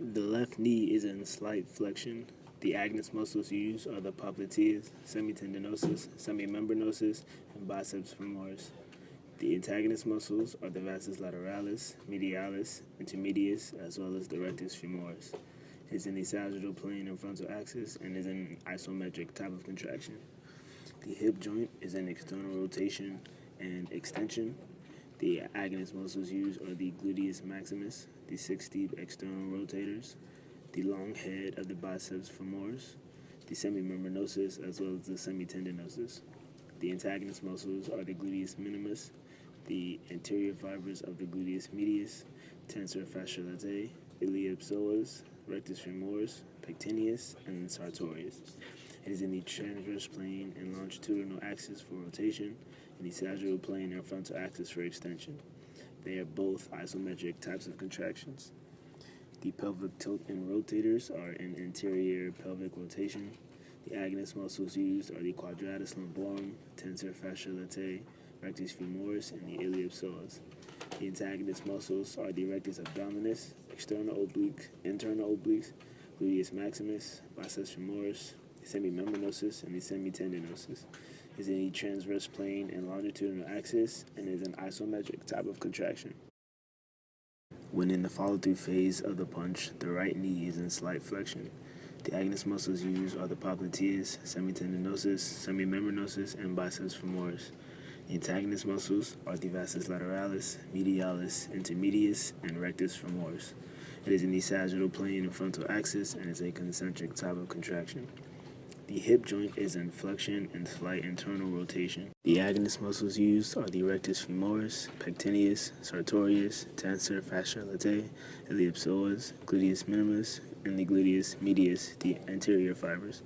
The left knee is in slight flexion. The agonist muscles used are the popliteus, semitendinosus, semimembranosus, and biceps femoris. The antagonist muscles are the vastus lateralis, medialis, intermedius, as well as the rectus femoris. It is in the sagittal plane and frontal axis and is an isometric type of contraction. The hip joint is in external rotation and extension. The agonist muscles used are the gluteus maximus, the six deep external rotators, the long head of the biceps femoris, the semimembranosus, as well as the semitendinosus. The antagonist muscles are the gluteus minimus, the anterior fibers of the gluteus medius, tensor fasciae latae, iliopsoas, rectus femoris, pectineus, and sartorius. It is in the transverse plane and longitudinal axis for rotation, and the sagittal plane and frontal axis for extension. They are both isometric types of contractions. The pelvic tilt and rotators are in anterior pelvic rotation. The agonist muscles used are the quadratus lumborum, tensor fasciae latae, rectus femoris, and the iliopsoas. The antagonist muscles are the rectus abdominis, external oblique, internal obliques, gluteus maximus, biceps femoris, semimembranosus, and the semitendinosus. Is in the transverse plane and longitudinal axis and is an isometric type of contraction. When in the follow-through phase of the punch, the right knee is in slight flexion. The agonist muscles used are the popliteus, semitendinosus, semimembranosus, and biceps femoris. The antagonist muscles are the vastus lateralis, medialis, intermedius, and rectus femoris. It is in the sagittal plane and frontal axis and is a concentric type of contraction. The hip joint is in flexion and slight internal rotation. The agonist muscles used are the rectus femoris, pectineus, sartorius, tensor fasciae latae, iliopsoas, gluteus minimus, and the gluteus medius, the anterior fibers.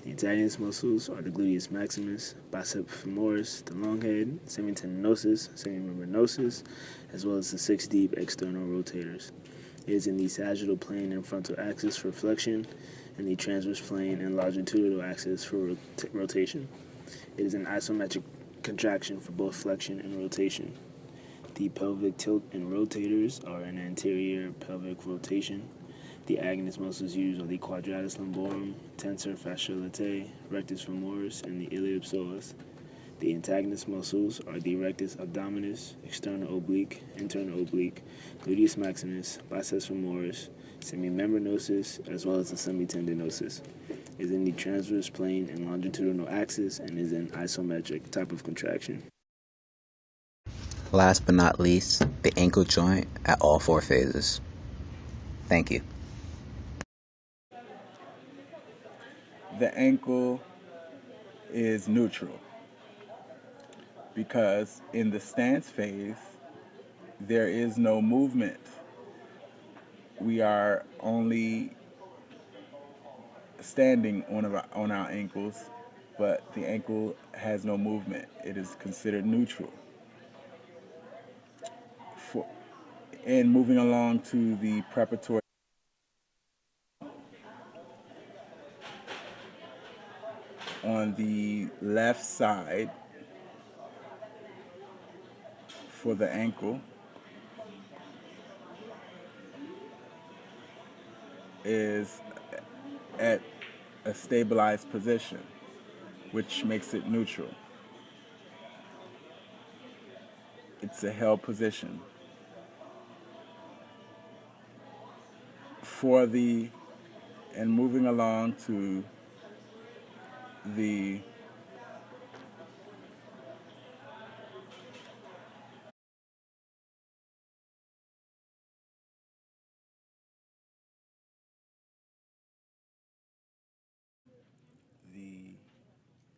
The antagonist muscles are the gluteus maximus, biceps femoris, the long head, semitendinosus, semimembranosus, as well as the six deep external rotators. It is in the sagittal plane and frontal axis for flexion, and the transverse plane and longitudinal axis for rotation. It is an isometric contraction for both flexion and rotation. The pelvic tilt and rotators are an anterior pelvic rotation. The agonist muscles used are the quadratus lumborum, tensor fasciae latae, rectus femoris, and the iliopsoas. The antagonist muscles are the rectus abdominis, external oblique, internal oblique, gluteus maximus, biceps femoris, semimembranosus, as well as the semitendinosus. Is in the transverse plane and longitudinal axis and is an isometric type of contraction. Last but not least, the ankle joint at all four phases. Thank you. The ankle is neutral because in the stance phase, there is no movement. We are only standing on our ankles, but the ankle has no movement. It is considered neutral. And moving along to the preparatory, on the left side for the ankle is at a stabilized position, which makes it neutral. It's a held position. And moving along to the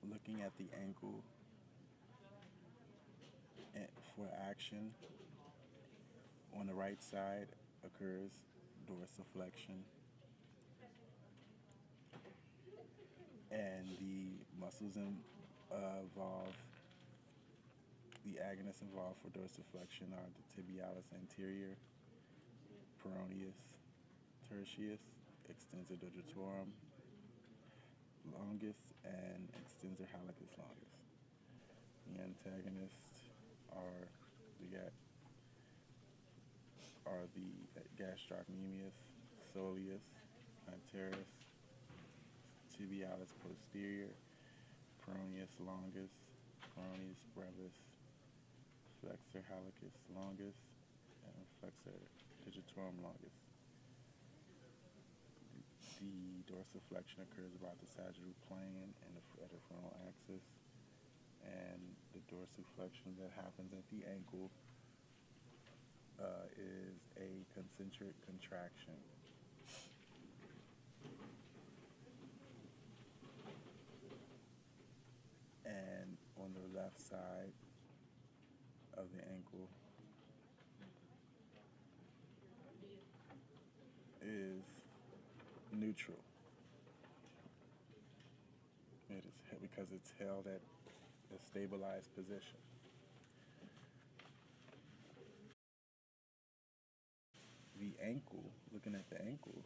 looking at the ankle for action, on the right side occurs dorsiflexion, and the muscles involved, the agonists involved for dorsiflexion are the tibialis anterior, peroneus tertius, extensor digitorum longus, and extensor hallucis longus. The antagonists are the gastrocnemius, soleus, anterius, tibialis posterior, peroneus longus, peroneus brevis, flexor hallucis longus, and flexor digitorum longus. The dorsiflexion occurs about the sagittal plane and at the frontal axis, and the dorsiflexion that happens at the ankle is a concentric contraction. And on the left side of the ankle is neutral. It is because it's held at a stabilized position. The ankle, looking at the ankle,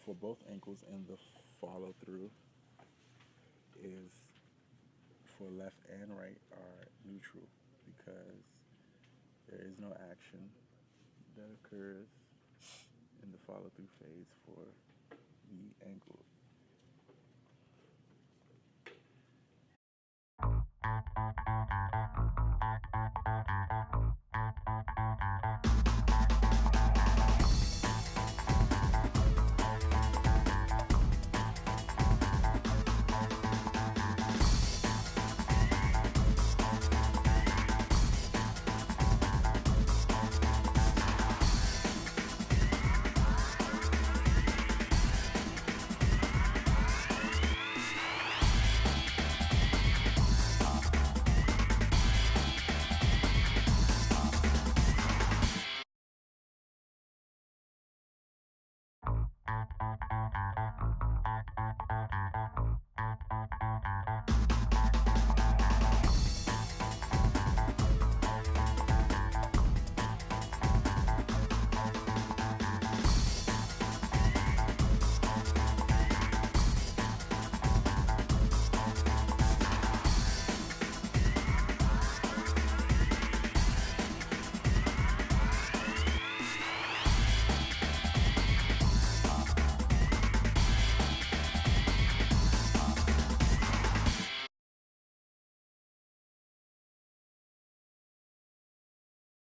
for both ankles and the follow through is, for left and right, are neutral because there is no action that occurs in the follow through phase for the ankle.